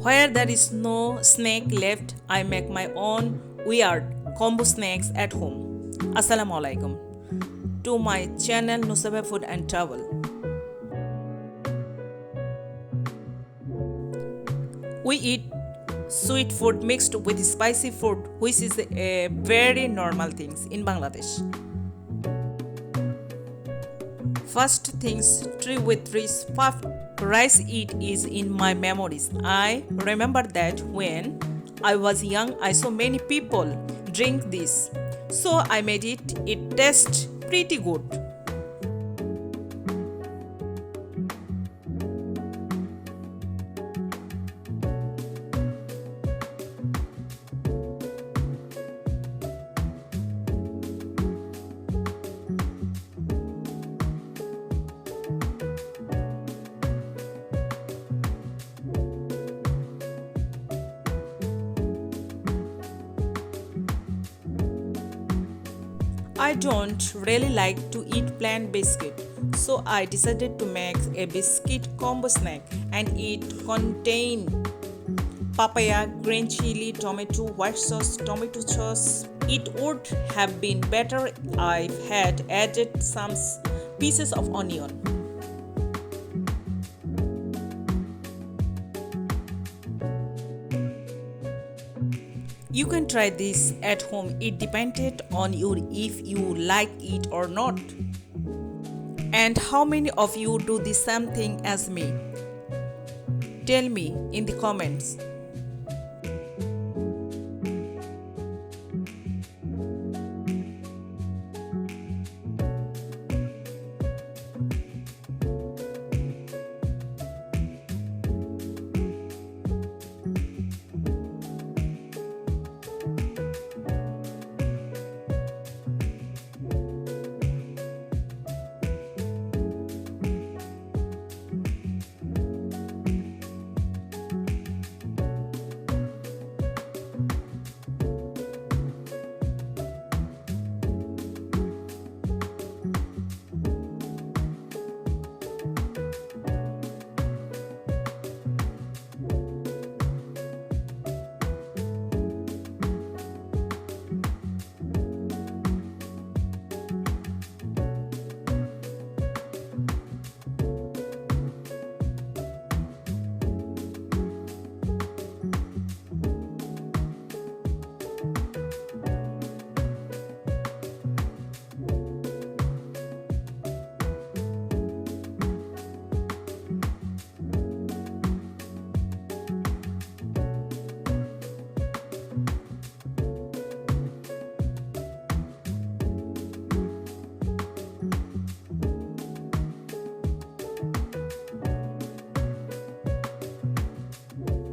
Where there is no snack left, I make my own weird combo snacks at home. Assalamu alaikum to my channel Nusaiba Food and Travel. We eat sweet food mixed with spicy food, which is a very normal thing in Bangladesh. First things, tree with rich puffed rice eat is in my memories. I remember that when I was young, I saw many people drink this, so I made it. It tastes pretty good. I don't really like to eat plain biscuit, so I decided to make a biscuit combo snack, and it contained papaya, green chili, tomato, white sauce, tomato sauce. It would have been better if I had added some pieces of onion. You can try this at home. It depended on you if you like it or not. And how many of you do the same thing as me? Tell me in the comments.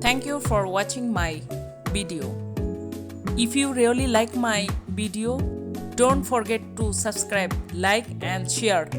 Thank you for watching my video. If you really like my video, don't forget to subscribe, like and share.